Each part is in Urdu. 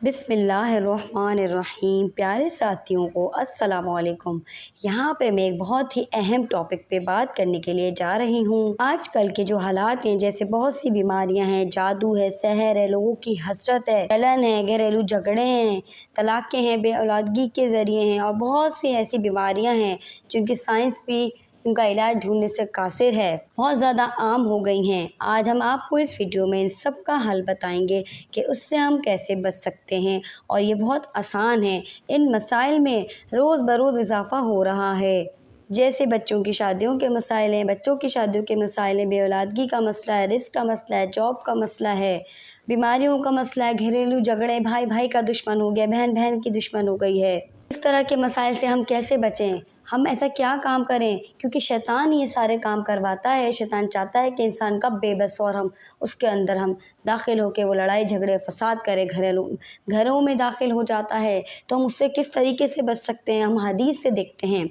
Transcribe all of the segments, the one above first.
بسم اللہ الرحمن الرحیم۔ پیارے ساتھیوں کو السلام علیکم۔ یہاں پہ میں ایک بہت ہی اہم ٹاپک پہ بات کرنے کے لیے جا رہی ہوں۔ آج کل کے جو حالات ہیں، جیسے بہت سی بیماریاں ہیں، جادو ہے، سحر ہے، لوگوں کی حسرت ہے، جلن ہے، گھریلو جھگڑے ہیں، طلاقیں ہیں، بے اولادگی کے ذریعے ہیں، اور بہت سی ایسی بیماریاں ہیں جن کی سائنس بھی ان کا علاج ڈھونڈنے سے قاصر ہے، بہت زیادہ عام ہو گئی ہیں۔ آج ہم آپ کو اس ویڈیو میں ان سب کا حل بتائیں گے کہ اس سے ہم کیسے بچ سکتے ہیں، اور یہ بہت آسان ہے۔ ان مسائل میں روز بروز اضافہ ہو رہا ہے، جیسے بچوں کی شادیوں کے مسائل ہیں، بچوں کی شادیوں کے مسائل ہیں، بے اولادگی کا مسئلہ ہے، رزق کا مسئلہ ہے، جاب کا مسئلہ ہے، بیماریوں کا مسئلہ ہے، گھریلو جھگڑے، بھائی بھائی کا دشمن ہو گیا، بہن بہن کی دشمن ہو گئی ہے۔ اس طرح کے مسائل سے ہم کیسے بچیں، ہم ایسا کیا کام کریں، کیونکہ شیطان یہ سارے کام کرواتا ہے۔ شیطان چاہتا ہے کہ انسان کب بے بس اور ہم اس کے اندر ہم داخل ہو کے وہ لڑائی جھگڑے فساد کرے، گھروں میں داخل ہو جاتا ہے۔ تو ہم اس سے کس طریقے سے بچ سکتے ہیں، ہم حدیث سے دیکھتے ہیں۔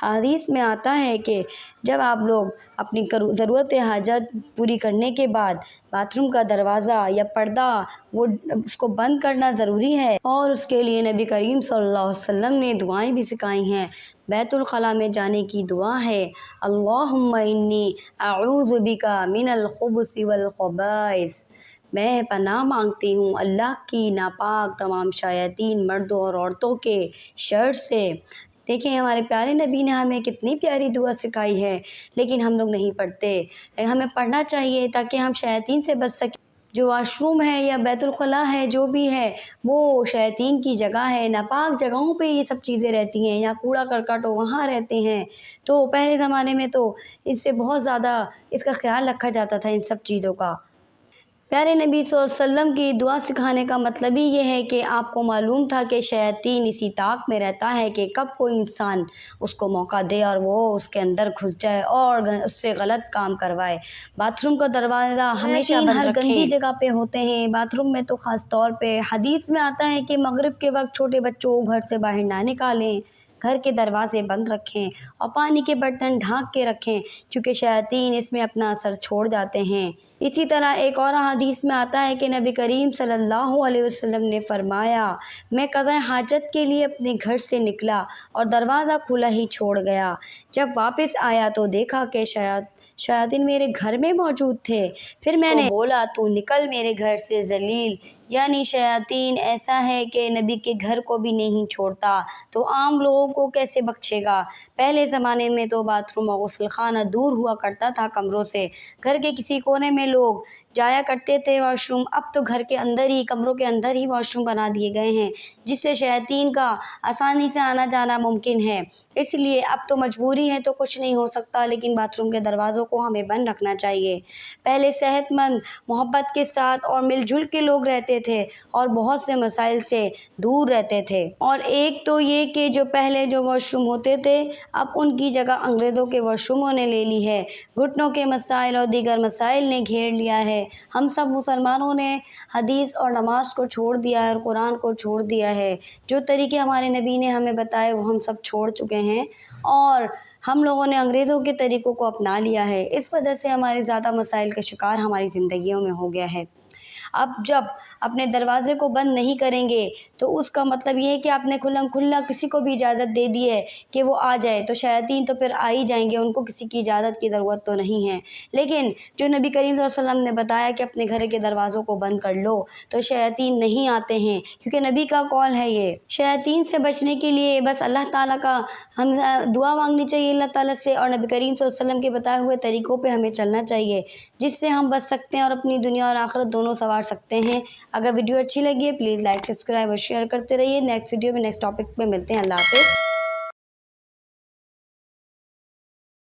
حدیث میں آتا ہے کہ جب آپ لوگ اپنی ضرورت حاجت پوری کرنے کے بعد باتھ روم کا دروازہ یا پردہ وہ اس کو بند کرنا ضروری ہے، اور اس کے لیے نبی کریم صلی اللہ علیہ وسلم نے دعائیں بھی سکھائی ہیں۔ بیت الخلاء میں جانے کی دعا ہے، اللہم انی اعوذ بک من الخبث والخبائث، میں پناہ مانگتی ہوں اللہ کی ناپاک تمام شیاطین مردوں اور عورتوں کے شر سے۔ دیکھیں ہمارے پیارے نبی نے ہمیں کتنی پیاری دعا سکھائی ہے، لیکن ہم لوگ نہیں پڑھتے۔ ہمیں پڑھنا چاہیے تاکہ ہم شیاطین سے بچ سکیں۔ جو واش روم ہے یا بیت الخلاء ہے، جو بھی ہے وہ شیاطین کی جگہ ہے، ناپاک جگہوں پہ یہ سب چیزیں رہتی ہیں، یا کوڑا کرکٹ ہو وہاں رہتے ہیں۔ تو پہلے زمانے میں تو اس سے بہت زیادہ اس کا خیال رکھا جاتا تھا، ان سب چیزوں کا۔ پیارے نبی صلی اللہ علیہ وسلم کی دعا سکھانے کا مطلب ہی یہ ہے کہ آپ کو معلوم تھا کہ شیاطین اسی طاق میں رہتا ہے کہ کب کوئی انسان اس کو موقع دے اور وہ اس کے اندر گھس جائے اور اس سے غلط کام کروائے۔ باتھ روم کا دروازہ ہمیشہ بند رکھیں۔ گندی جگہ پہ ہوتے ہیں باتھ روم میں، تو خاص طور پہ حدیث میں آتا ہے کہ مغرب کے وقت چھوٹے بچوں کو گھر سے باہر نہ نکالیں، گھر کے دروازے بند رکھیں اور پانی کے برتن ڈھانک کے رکھیں، کیونکہ شیاطین اس میں اپنا اثر چھوڑ جاتے ہیں۔ اسی طرح ایک اور حدیث میں آتا ہے کہ نبی کریم صلی اللہ علیہ وسلم نے فرمایا، میں قضاء حاجت کے لیے اپنے گھر سے نکلا اور دروازہ کھلا ہی چھوڑ گیا۔ جب واپس آیا تو دیکھا کہ شیاطین میرے گھر میں موجود تھے۔ پھر میں نے بولا، تو نکل میرے گھر سے ذلیل، یعنی شیاطین ایسا ہے کہ نبی کے گھر کو بھی نہیں چھوڑتا، تو عام لوگوں کو کیسے بخشے گا۔ پہلے زمانے میں تو باتھ روم اور غسل خانہ دور ہوا کرتا تھا کمروں سے، گھر کے کسی کونے میں لوگ جایا کرتے تھے واش روم۔ اب تو گھر کے اندر ہی، کمروں کے اندر ہی واش روم بنا دیے گئے ہیں، جس سے شیاطین کا آسانی سے آنا جانا ممکن ہے۔ اس لیے اب تو مجبوری ہے تو کچھ نہیں ہو سکتا، لیکن باتھ روم کے دروازوں کو ہمیں بند رکھنا چاہیے۔ پہلے صحت مند، محبت کے ساتھ اور مل جل کے لوگ رہتے تھے اور بہت سے مسائل سے دور رہتے تھے۔ اور ایک تو یہ کہ جو پہلے جو واش روم ہوتے تھے، اب ان کی جگہ انگریزوں کے واش روموں نے لے لی ہے۔ گھٹنوں کے مسائل اور دیگر مسائل نے گھیر لیا ہے۔ ہم سب مسلمانوں نے حدیث اور نماز کو چھوڑ دیا ہے اور قرآن کو چھوڑ دیا ہے۔ جو طریقے ہمارے نبی نے ہمیں بتائے وہ ہم سب چھوڑ چکے ہیں، اور ہم لوگوں نے انگریزوں کے طریقوں کو اپنا لیا ہے۔ اس وجہ سے ہمارے زیادہ مسائل کا شکار ہماری زندگیوں میں ہو گیا ہے۔ اب جب اپنے دروازے کو بند نہیں کریں گے تو اس کا مطلب یہ ہے کہ آپ نے کھلم کھلا کسی کو بھی اجازت دے دی ہے کہ وہ آ جائے، تو شیاطین تو پھر آ ہی جائیں گے، ان کو کسی کی اجازت کی ضرورت تو نہیں ہے۔ لیکن جو نبی کریم صلی اللہ علیہ وسلم نے بتایا کہ اپنے گھر کے دروازوں کو بند کر لو، تو شیاطین نہیں آتے ہیں، کیونکہ نبی کا قول ہے یہ۔ شیاطین سے بچنے کے لیے بس اللہ تعالیٰ کا ہم دعا مانگنی چاہیے اللہ تعالیٰ سے، اور نبی کریم صلی اللہ علیہ وسلم کے بتائے ہوئے طریقوں پہ ہمیں چلنا چاہیے، جس سے ہم بچ سکتے ہیں اور اپنی دنیا اور آخرت دونوں سنوار سکتے ہیں۔ اگر ویڈیو اچھی لگی ہے پلیز لائک، سبسکرائب اور شیئر کرتے رہیے۔ نیکسٹ ویڈیو میں نیکسٹ ٹاپک پہ ملتے ہیں۔ اللہ حافظ۔